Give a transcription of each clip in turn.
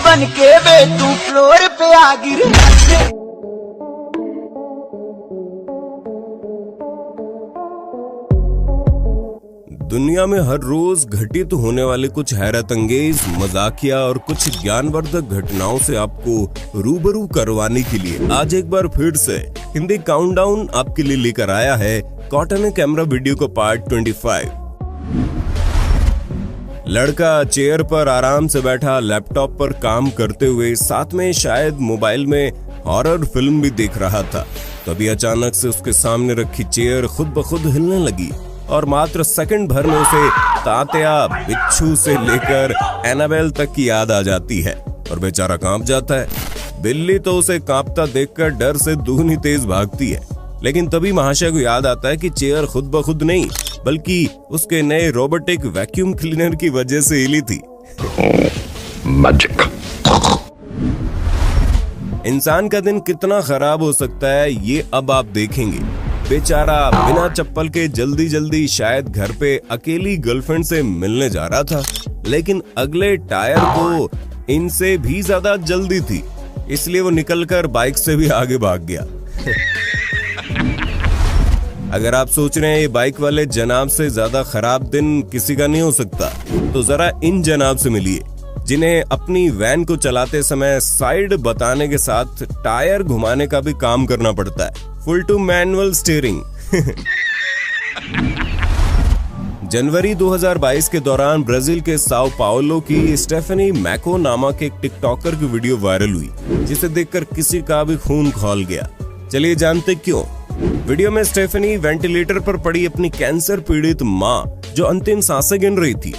बन के बे तू फ्लोर पे आ गिर। दुनिया में हर रोज घटित होने वाले कुछ हैरत अंगेज, मजाकिया और कुछ ज्ञानवर्धक घटनाओं से आपको रूबरू करवाने के लिए आज एक बार फिर से हिंदी काउंटडाउन आपके लिए लेकर आया है कॉट ऑन कैमरा वीडियो को पार्ट 25। लड़का चेयर पर आराम से बैठा लैपटॉप पर काम करते हुए साथ में शायद मोबाइल में हॉरर फिल्म भी देख रहा था। तभी अचानक से उसके सामने रखी चेयर खुद ब खुद हिलने लगी और मात्र सेकंड भर में उसे तात्या, बिच्छू से लेकर एनाबेल तक की याद आ जाती है और बेचारा कांप जाता है। बिल्ली तो उसे कांपता देखकर डर से दुगनी तेज भागती है, लेकिन तभी महाशय को याद आता है कि चेयर खुद ब खुद नहीं बल्कि उसके नए रोबोटिक वैक्यूम क्लीनर की वजह से हिली थी। मैजिक। इंसान का दिन कितना खराब हो सकता है ये अब आप देखेंगे। बेचारा बिना चप्पल के जल्दी जल्दी शायद घर पे अकेली गर्लफ्रेंड से मिलने जा रहा था, लेकिन अगले टायर को इनसे भी ज्यादा जल्दी थी, इसलिए वो निकलकर बाइक से भी आगे भाग गया। अगर आप सोच रहे हैं ये बाइक वाले जनाब से ज्यादा खराब दिन किसी का नहीं हो सकता, तो जरा इन जनाब से मिलिए जिन्हें अपनी वैन को चलाते समय साइड बताने के साथ टायर घुमाने का भी काम करना पड़ता है, फुल टू मैनुअल स्टीयरिंग। जनवरी 2022 के दौरान ब्राजील के साओ पाउलो की स्टेफनी मैको नामक एक टिकटॉकर की वीडियो वायरल हुई, जिसे देखकर किसी का भी खून खौल गया। चलिए जानते क्यों। वीडियो में स्टेफनी वेंटिलेटर पर पड़ी अपनी कैंसर पीड़ित माँ जो अंतिम सांसें गिन रही थी,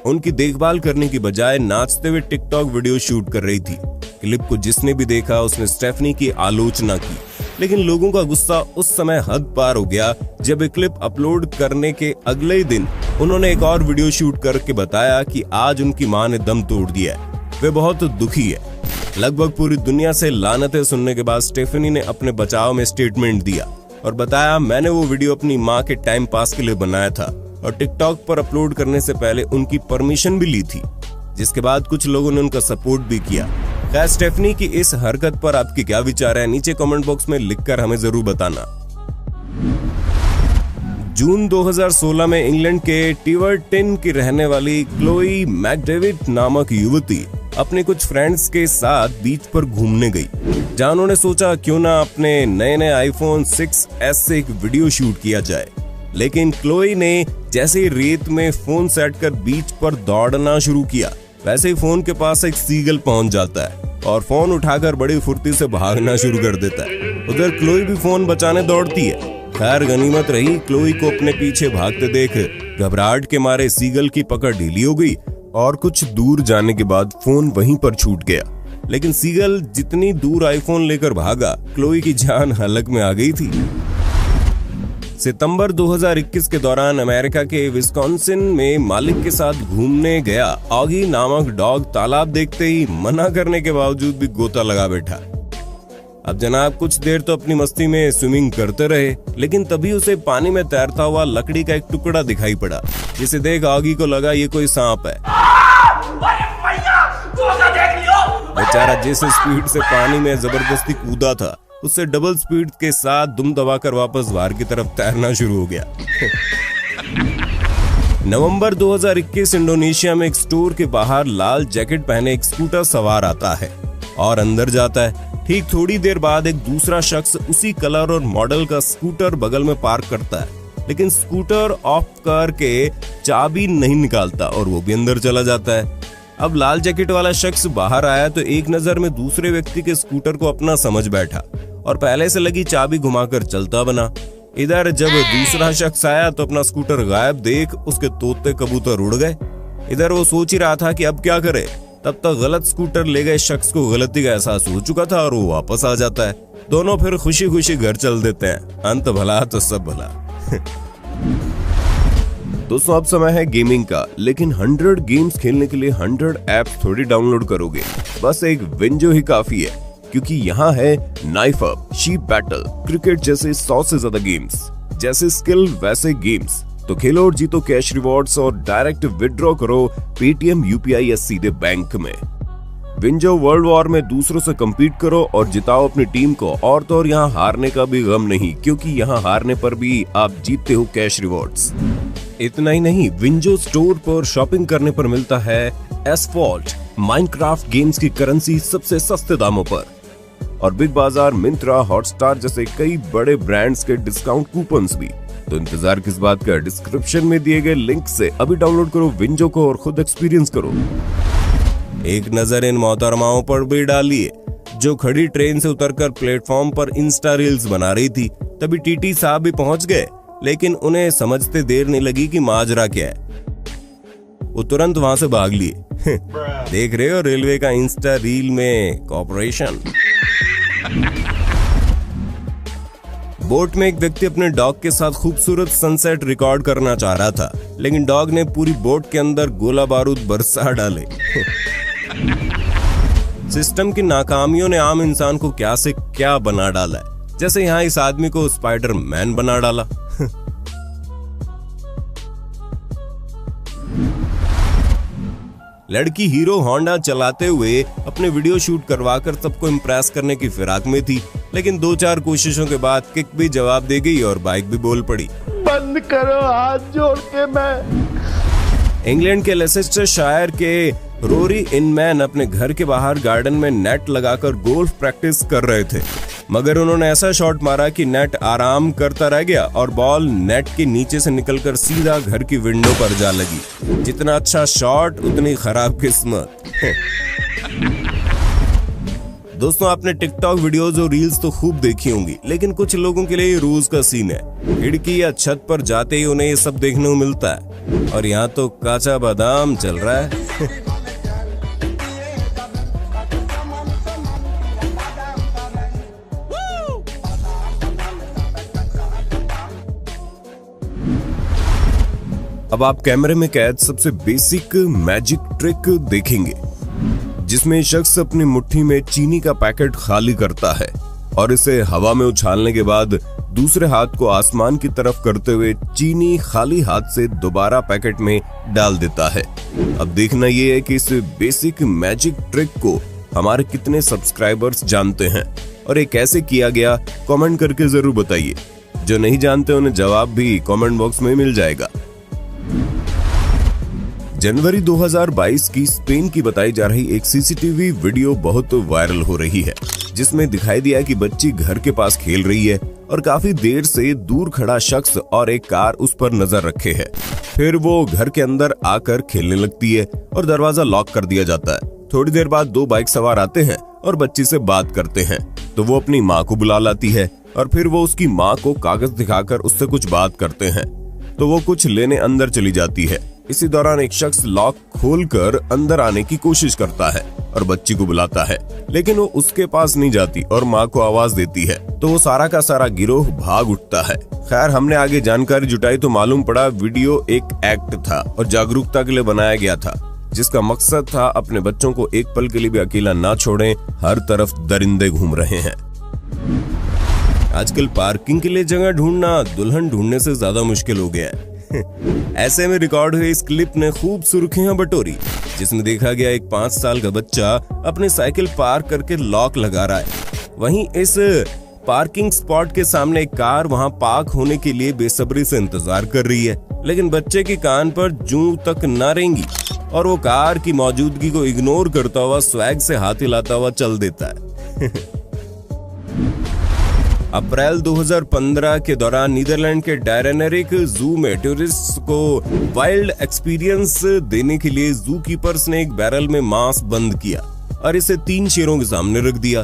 उनकी देखभाल करने की बजाय नाचते हुए टिकटॉक वीडियो शूट कर रही थी। क्लिप को जिसने भी देखा उसने स्टेफनी की आलोचना की, लेकिन लोगों का गुस्सा उस समय हद पार हो गया जब ये क्लिप अपलोड करने के अगले ही दिन उन्होंने एक और वीडियो शूट करके बताया कि आज उनकी मां ने दम तोड़ दिया है, वे बहुत दुखी है। लगभग पूरी दुनिया से लानतें सुनने के बाद स्टेफनी ने अपने बचाव में स्टेटमेंट दिया और बताया, मैंने वो वीडियो अपनी माँ के टाइम पास के लिए बनाया था और टिकटॉक पर अपलोड करने से पहले उनकी परमिशन भी ली थी, जिसके बाद कुछ लोगों ने उनका सपोर्ट भी किया। खैर, स्टेफनी की इस हरकत पर आपके क्या विचार है, नीचे कमेंट बॉक्स में लिखकर हमें जरूर बताना। जून 2016 में इंग्लैंड के टिवर्टन की रहने वाली क्लोई मैकडेविड नामक युवती अपने कुछ फ्रेंड्स के साथ बीच पर घूमने गई, जहां उन्होंने सोचा क्यों ना अपने नए आईफोन 6s से एक वीडियो शूट किया जाए। लेकिन क्लोई ने जैसे ही रेत में फोन सेट कर बीच पर दौड़ना शुरू किया, वैसे ही फोन के पास एक सीगल पहुंच जाता है और फोन उठाकर बड़ी फुर्ती से भागना शुरू कर देता है। उधर क्लोई भी फोन बचाने दौड़ती है। खैर, गनीमत रही, क्लोई को अपने पीछे भागते देख घबराहट के मारे सीगल की पकड़ ढीली हो गई और कुछ दूर जाने के बाद फोन वहीं पर छूट गया। लेकिन सीगल जितनी दूर आईफोन लेकर भागा, क्लोई की जान हलक में आ गई थी। सितंबर 2021 के दौरान अमेरिका के विस्कॉन्सिन में मालिक के साथ घूमने गया ऑगी नामक डॉग तालाब देखते ही मना करने के बावजूद भी गोता लगा बैठा। अब जनाब कुछ देर तो अपनी मस्ती में स्विमिंग करते रहे, लेकिन तभी उसे पानी में तैरता हुआ लकड़ी का एक टुकड़ा दिखाई पड़ा, जिसे देख ऑगी को लगा ये कोई सांप है। बेचारा जिस स्पीड से पानी में जबरदस्ती कूदा था, उससे डबल स्पीड के साथ दुम दबाकर वापस बाहर की तरफ तैरना शुरू हो गया। नवंबर 2021 इंडोनेशिया में एक स्टोर के बाहर लाल जैकेट पहने एक स्कूटर सवार आता है और अंदर जाता है। ठीक थोड़ी देर बाद एक दूसरा शख्स उसी कलर और मॉडल का स्कूटर बगल में पार्क करता है, लेकिन स्कूटर ऑफ करके चाबी नहीं निकालता और वो भी अंदर चला जाता है। अब लाल जैकेट वाला शख्स बाहर आया तो एक नजर में दूसरे व्यक्ति के स्कूटर को अपना समझ बैठा और पहले से लगी चाबी घुमाकर चलता बना। इधर जब दूसरा शख्स आया तो अपना स्कूटर गायब देख उसके तोते कबूतर उड़ गए। इधर वो सोच ही रहा था कि अब क्या करे, तब तक गलत स्कूटर ले गए शख्स को गलती का एहसास हो चुका था और वो वापस आ जाता है। दोनों फिर खुशी खुशी घर चल देते हैं। अंत भला तो सब भला। दोस्तों, अब समय है गेमिंग का, लेकिन 100 गेम्स खेलने के लिए 100 ऐप्स थोड़ी डाउनलोड करोगे, बस एक विंडो ही काफी है, क्योंकि यहाँ है knife up, sheep battle, cricket जैसे 100 से ज्यादा गेम्स। जैसे स्किल वैसे गेम्स, तो खेलो और जीतो कैश रिवॉर्ड्स और डायरेक्ट विड्रॉ करो पेटीएम, यूपीआई या सीधे बैंक में। विंजो वर्ल्ड वॉर में दूसरों से कम्पीट करो और जिताओ अपनी टीम को। और तो और यहाँ हारने का भी गम नहीं, क्योंकि यहाँ हारने पर भी आप जीतते हो कैश रिवॉर्ड्स। इतना ही नहीं, विंजो स्टोर पर शॉपिंग करने पर मिलता है एसफॉल्ट, माइनक्राफ्ट गेम्स की करेंसी सबसे सस्ते दामों पर। और बिग बाजार, मिंत्रा, हॉटस्टार जैसे कई बड़े ब्रांड्स के डिस्काउंट कूपन्स भी। तो इंतजार किस बात का, डिस्क्रिप्शन में दिए गए लिंक से अभी डाउनलोड करो विंजो को और खुद एक्सपीरियंस करो। एक नजर इन मोहतरमाओं पर भी डालिए जो खड़ी ट्रेन से उतरकर प्लेटफॉर्म पर इंस्टा रील्स बना रही थी। तभी टीटी साहब भी पहुंच गए, लेकिन उन्हें समझते देर नहीं लगी कि माजरा क्या है। वो तुरंत वहां से भाग लिए। देख रहे हो रेलवे का इंस्टा रील में कॉर्पोरेशन। बोट में एक व्यक्ति अपने डॉग के साथ खूबसूरत सनसेट रिकॉर्ड करना चाह रहा था, लेकिन डॉग ने पूरी बोट के अंदर गोला बारूद बरसा डाले। सिस्टम की नाकामियों ने आम इंसान को क्या से क्या बना डाला है, जैसे यहाँ इस आदमी को स्पाइडर मैन बना डाला। लड़की हीरो होंडा चलाते हुए अपने वीडियो शूट करवाकर सबको इम्प्रेस करने की फिराक में थी, लेकिन 2-4 कोशिशों के बाद किक भी जवाब दे गई और बाइक भी बोल पड़ी। बंद करो हाथ जोड़ के मैं। इंग्लैंड के लेसेस्टर शायर के रोरी इनमैन अपने घर के बाहर गार्डन में नेट लगाकर गोल्फ प्रैक्टिस कर रहे थे, मगर उन्होंने ऐसा शॉट मारा कि नेट आराम करता रह गया और बॉल नेट के नीचे से निकलकर सीधा घर की विंडो पर जा लगी। जितना अच्छा शॉट उतनी खराब किस्मत। दोस्तों, आपने टिकटॉक वीडियोस और रील्स तो खूब देखी होंगी, लेकिन कुछ लोगों के लिए रोज का सीन है। खिड़की या छत पर जाते ही उन्हें ये सब देखने को मिलता है, और यहाँ तो काचा बादाम चल रहा है। अब आप कैमरे में कैद सबसे बेसिक मैजिक ट्रिक देखेंगे, जिसमें शख्स अपनी मुट्ठी में चीनी का पैकेट खाली करता है और इसे हवा में उछालने के बाद दूसरे हाथ को आसमान की तरफ करते हुए चीनी खाली हाथ से दोबारा पैकेट में डाल देता है। अब देखना यह है कि इस बेसिक मैजिक ट्रिक को हमारे कितने सब्सक्राइबर्स जानते हैं और ये कैसे किया गया, कमेंट करके जरूर बताइए। जो नहीं जानते उन्हें जवाब भी कमेंट बॉक्स में मिल जाएगा। जनवरी 2022 की स्पेन की बताई जा रही एक सीसीटीवी वीडियो बहुत वायरल हो रही है, जिसमें दिखाई दिया कि बच्ची घर के पास खेल रही है और काफी देर से दूर खड़ा शख्स और एक कार उस पर नजर रखे है। फिर वो घर के अंदर आकर खेलने लगती है और दरवाजा लॉक कर दिया जाता है। थोड़ी देर बाद 2 बाइक सवार आते हैं और बच्ची से बात करते हैं, तो वो अपनी माँ को बुला लाती है और फिर वो उसकी माँ को कागज दिखाकर उससे कुछ बात करते हैं, तो वो कुछ लेने अंदर चली जाती है। इसी दौरान एक शख्स लॉक खोलकर अंदर आने की कोशिश करता है और बच्ची को बुलाता है, लेकिन वो उसके पास नहीं जाती और माँ को आवाज देती है, तो वो सारा का सारा गिरोह भाग उठता है। खैर, हमने आगे जानकारी जुटाई तो मालूम पड़ा वीडियो एक एक्ट था और जागरूकता के लिए बनाया गया था, जिसका मकसद था अपने बच्चों को एक पल के लिए भी अकेला ना छोड़ें। हर तरफ दरिंदे घूम रहे हैं। आजकल पार्किंग के लिए जगह ढूंढना दुल्हन ढूंढने से ज्यादा मुश्किल हो गया है। ऐसे में रिकॉर्ड हुई इस क्लिप ने खूब सुर्खियां बटोरी, जिसमें देखा गया एक 5 साल का बच्चा अपनी साइकिल पार्क करके लॉक लगा रहा है। वहीं इस पार्किंग स्पॉट के सामने एक कार वहां पार्क होने के लिए बेसब्री से इंतजार कर रही है, लेकिन बच्चे के कान पर जूं तक न रेंगी और वो कार की मौजूदगी को इग्नोर करता हुआ स्वैग से हाथ हिलाता हुआ चल देता है। अप्रैल 2015 के दौरान नीदरलैंड के डायरेनरिक जू में टूरिस्ट को वाइल्ड एक्सपीरियंस देने के लिए जू कीपर्स ने एक बैरल में मांस बंद किया और इसे 3 शेरों के सामने रख दिया।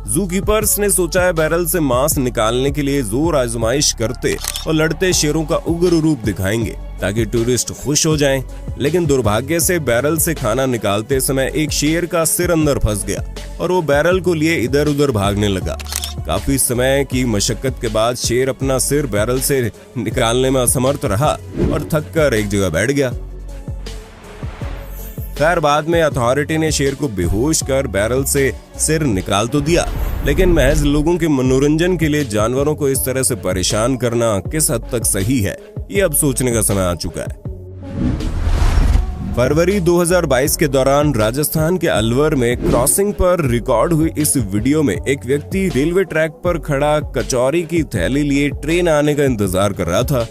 जू कीपर्स ने सोचा है बैरल से मांस निकालने के लिए जोर आजमाइश करते और लड़ते शेरों का उग्र रूप दिखाएंगे ताकि टूरिस्ट खुश हो जाएं, लेकिन दुर्भाग्य से बैरल से खाना निकालते समय एक शेर का सिर अंदर फंस गया और वो बैरल को लिए इधर उधर भागने लगा। काफी समय की मशक्कत के बाद शेर अपना सिर बैरल से निकालने में असमर्थ रहा और थक कर एक जगह बैठ गया। खैर, बाद में अथॉरिटी ने शेर को बेहोश कर बैरल से सिर निकाल तो दिया, लेकिन महज लोगों के मनोरंजन के लिए जानवरों को इस तरह से परेशान करना किस हद तक सही है, ये अब सोचने का समय आ चुका है। फरवरी 2022 के दौरान राजस्थान के अलवर में क्रॉसिंग पर रिकॉर्ड हुई इस वीडियो में एक व्यक्ति रेलवे ट्रैक पर खड़ा कचौरी की थैली लिए ट्रेन आने का इंतजार कर रहा था।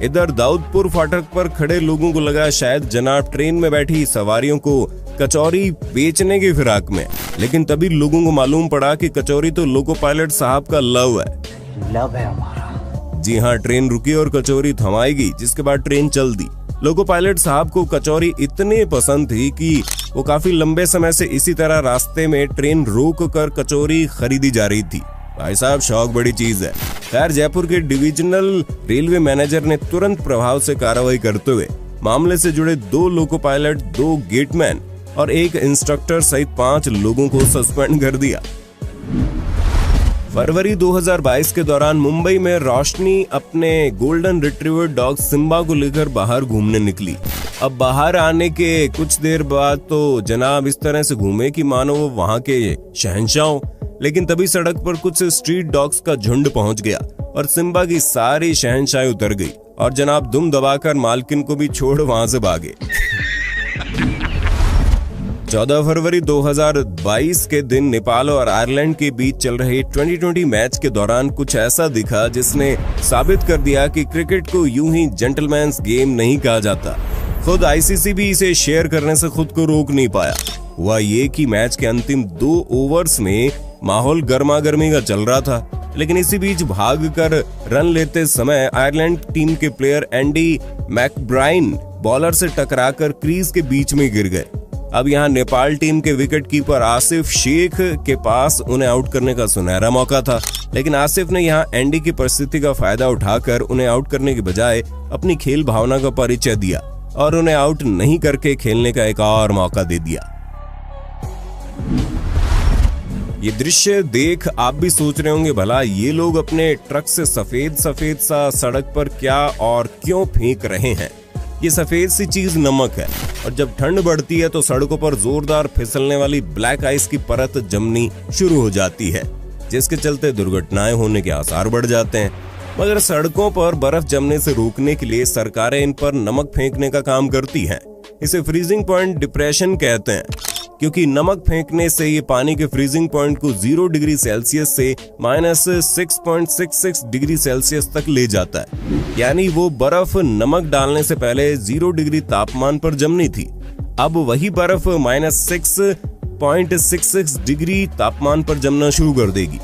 इधर दाऊदपुर फाटक पर खड़े लोगों को लगा शायद जनाब ट्रेन में बैठी सवारियों को कचौरी बेचने की फिराक में, लेकिन तभी लोगों को मालूम पड़ा कि कचौरी तो लोको पायलट साहब का लव है हमारा। जी हाँ, ट्रेन रुकी और कचौरी थमाई गई, जिसके बाद ट्रेन चल दी। लोको पायलट साहब को कचौरी इतनी पसंद थी कि वो काफी लंबे समय से इसी तरह रास्ते में ट्रेन रोक कर कचौरी खरीदी जा रही थी। भाई साहब, शौक बड़ी चीज है। खैर, जयपुर के डिविजनल रेलवे मैनेजर ने तुरंत प्रभाव से कार्रवाई करते हुए मामले से जुड़े 2 लोको पायलट, 2 गेटमैन और 1 इंस्ट्रक्टर सहित 5 लोगों को सस्पेंड कर दिया। फरवरी 2022 के दौरान मुंबई में रोशनी अपने गोल्डन रिट्रीवर डॉग सिम्बा को लेकर बाहर घूमने निकली। अब बाहर आने के कुछ देर बाद तो जनाब इस तरह से घूमे कि मानो वो वहां के शहंशाह हो, लेकिन तभी सड़क पर कुछ स्ट्रीट डॉग्स का झुंड पहुंच गया और सिम्बा की सारी शहंशाही उतर गई और जनाब दुम दबाकर मालकिन को भी छोड़ वहां से भागे। 14 फरवरी 2022 के दिन नेपाल और आयरलैंड के बीच चल रहे T20 मैच के दौरान कुछ ऐसा दिखा जिसने साबित कर दिया कि क्रिकेट को यूं ही जेंटलमैन्स गेम नहीं कहा जाता। खुद आईसीसी भी इसे शेयर करने से खुद को रोक नहीं पाया। हुआ ये कि मैच के अंतिम 2 ओवर्स में माहौल गर्मा गर्मी का चल रहा था, लेकिन इसी बीच भागकर रन लेते समय आयरलैंड टीम के प्लेयर एंडी मैकब्राइन बॉलर से टकराकर क्रीज के बीच में गिर गए। अब यहाँ नेपाल टीम के विकेट कीपर आसिफ शेख के पास उन्हें आउट करने का सुनहरा मौका था, लेकिन आसिफ ने यहाँ एंडी की परिस्थिति का फायदा उठाकर उन्हें आउट करने के बजाय अपनी खेल भावना का परिचय दिया और उन्हें आउट नहीं करके खेलने का एक और मौका दे दिया। ये दृश्य देख आप भी सोच रहे होंगे, भला ये लोग अपने ट्रक से सफेद सफेद सा सड़क पर क्या और क्यों फेंक रहे हैं। ये सफेद सी चीज नमक है और जब ठंड बढ़ती है तो सड़कों पर जोरदार फिसलने वाली ब्लैक आइस की परत जमनी शुरू हो जाती है, जिसके चलते दुर्घटनाएं होने के आसार बढ़ जाते हैं। मगर सड़कों पर बर्फ जमने से रोकने के लिए सरकारें इन पर नमक फेंकने का काम करती हैं। इसे फ्रीजिंग पॉइंट डिप्रेशन कहते हैं, क्योंकि नमक फेंकने से ये पानी के फ्रीजिंग पॉइंट को 0 डिग्री सेल्सियस से -6.66 डिग्री सेल्सियस तक ले जाता है। यानी वो बर्फ नमक डालने से पहले 0 डिग्री तापमान पर जमनी थी, अब वही बर्फ -6.66 डिग्री तापमान पर जमना शुरू कर देगी।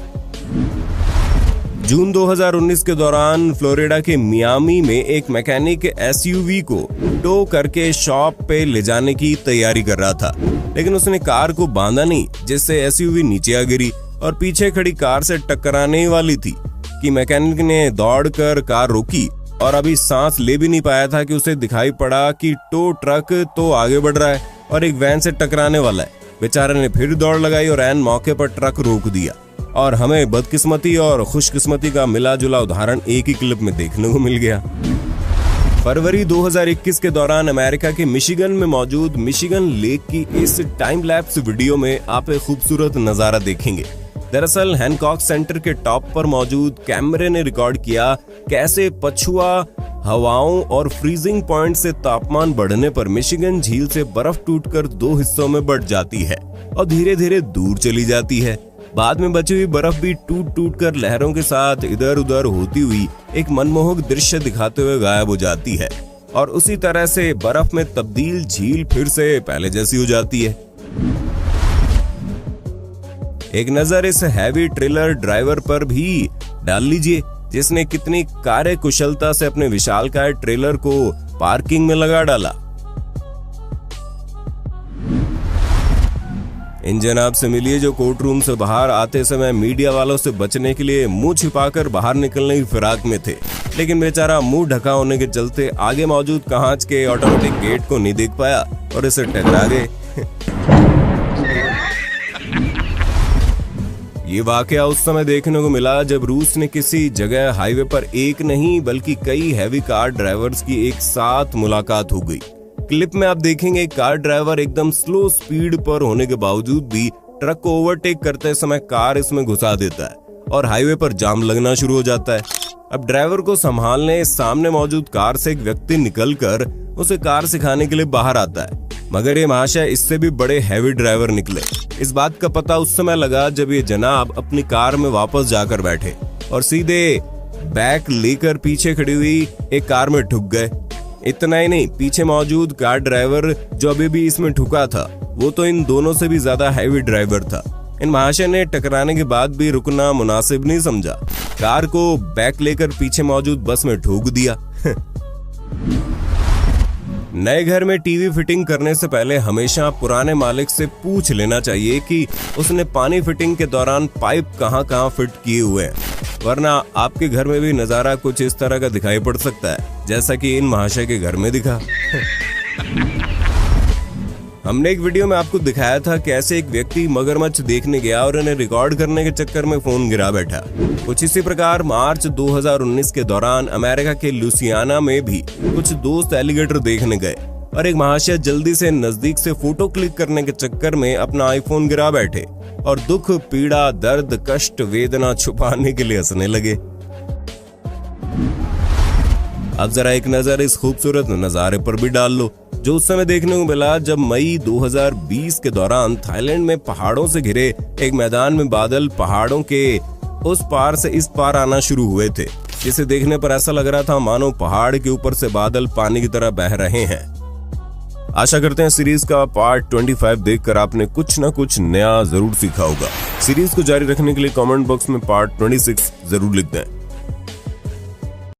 जून 2019 के दौरान फ्लोरिडा के मियामी में एक मैकेनिक एसयूवी को टो करके शॉप पे ले जाने की तैयारी कर रहा था, लेकिन उसने कार को बांधा नहीं, जिससे एसयूवी नीचे आ गिरी और पीछे खड़ी कार से टकराने वाली थी कि मैकेनिक ने दौड़कर कार रोकी और अभी सांस ले भी नहीं पाया था कि उसे दिखाई पड़ा कि टो ट्रक तो आगे बढ़ रहा है और एक वैन से टकराने वाला है। बेचारे ने फिर दौड़ लगाई और ऐन मौके पर ट्रक रोक दिया और हमें बदकिस्मती और खुशकिस्मती का मिला जुला उदाहरण एक ही क्लिप में देखने को मिल गया। फरवरी 2021 के दौरान अमेरिका के मिशिगन में मौजूद मिशिगन लेक की इस टाइम लैप्स वीडियो में आप एक खूबसूरत नजारा देखेंगे। दरअसल हैनकॉक सेंटर के टॉप पर मौजूद कैमरे ने रिकॉर्ड किया कैसे पछुआ हवाओं और फ्रीजिंग पॉइंट से तापमान बढ़ने पर मिशिगन झील से बर्फ टूटकर 2 हिस्सों में बंट जाती है और धीरे धीरे दूर चली जाती है। बाद में बची हुई बर्फ भी टूट टूट कर लहरों के साथ इधर उधर होती हुई एक मनमोहक दृश्य दिखाते हुए गायब हो जाती है और उसी तरह से बर्फ में तब्दील झील फिर से पहले जैसी हो जाती है। एक नजर इस हैवी ट्रेलर ड्राइवर पर भी डाल लीजिए, जिसने कितनी कार्य कुशलता से अपने विशालकाय ट्रेलर को पार्किंग में लगा डाला। इन जनाब से मिलिए जो कोर्ट रूम से बाहर आते समय मीडिया वालों से बचने के लिए मुंह छिपाकर बाहर निकलने की फिराक में थे, लेकिन बेचारा मुंह ढका होने के चलते आगे मौजूद कांच के ऑटोमेटिक गेट को नहीं देख पाया और इसे टकरा गए। ये वाकया उस समय देखने को मिला जब रूस ने किसी जगह हाईवे पर एक नहीं बल्कि कई हैवी कार ड्राइवर्स की एक साथ मुलाकात हो गई। क्लिप में आप देखेंगे कार ड्राइवर एकदम स्लो स्पीड पर होने के बावजूद भी ट्रक को ओवरटेक करते समय कार इसमें घुसा देता है और हाईवे पर जाम लगना शुरू हो जाता है। अब ड्राइवर को संभालने सामने मौजूद कार से एक व्यक्ति निकलकर उसे कार सिखाने के लिए बाहर आता है, मगर ये महाशय इससे भी बड़े हैवी ड्राइवर निकले। इस बात का पता उस समय लगा जब ये जनाब अपनी कार में वापस जाकर बैठे और सीधे बैक लेकर पीछे खड़ी हुई एक कार में ठुक गए। इतना ही नहीं, पीछे मौजूद कार ड्राइवर जो अभी भी इसमें ठुका था, वो तो इन दोनों से भी ज्यादा हैवी ड्राइवर था। इन महाशय ने टकराने के बाद भी रुकना मुनासिब नहीं समझा, कार को बैक लेकर पीछे मौजूद बस में ठोक दिया। नए घर में टीवी फिटिंग करने से पहले हमेशा पुराने मालिक से पूछ लेना चाहिए कि उसने पानी फिटिंग के दौरान पाइप कहां फिट किए हुए हैं, वरना आपके घर में भी नजारा कुछ इस तरह का दिखाई पड़ सकता है जैसा कि इन महाशय के घर में दिखा। हमने एक वीडियो में आपको दिखाया था कि ऐसे एक व्यक्ति मगरमच्छ देखने गया और इन्हें रिकॉर्ड करने के चक्कर में फोन गिरा बैठा। कुछ इसी प्रकार मार्च 2019 के दौरान अमेरिका के लुसियाना में भी कुछ दोस्त एलिगेटर देखने गए और एक महाशय जल्दी से नजदीक से फोटो क्लिक करने के चक्कर में अपना आईफोन गिरा बैठे और दुख, पीड़ा, दर्द, कष्ट, वेदना छुपाने के लिए हंसने लगे। अब जरा एक नजर इस खूबसूरत नजारे पर भी डाल लो जो उस समय देखने को मिला जब मई 2020 के दौरान थाईलैंड में पहाड़ों से घिरे एक मैदान में बादल पहाड़ों के उस पार से इस पार आना शुरू हुए थे, जिसे देखने पर ऐसा लग रहा था मानो पहाड़ के ऊपर से बादल पानी की तरह बह रहे हैं। आशा करते हैं सीरीज का पार्ट 25 देखकर आपने कुछ न कुछ नया जरूर सीखा होगा। सीरीज को जारी रखने के लिए कमेंट बॉक्स में पार्ट 26 जरूर लिख दें।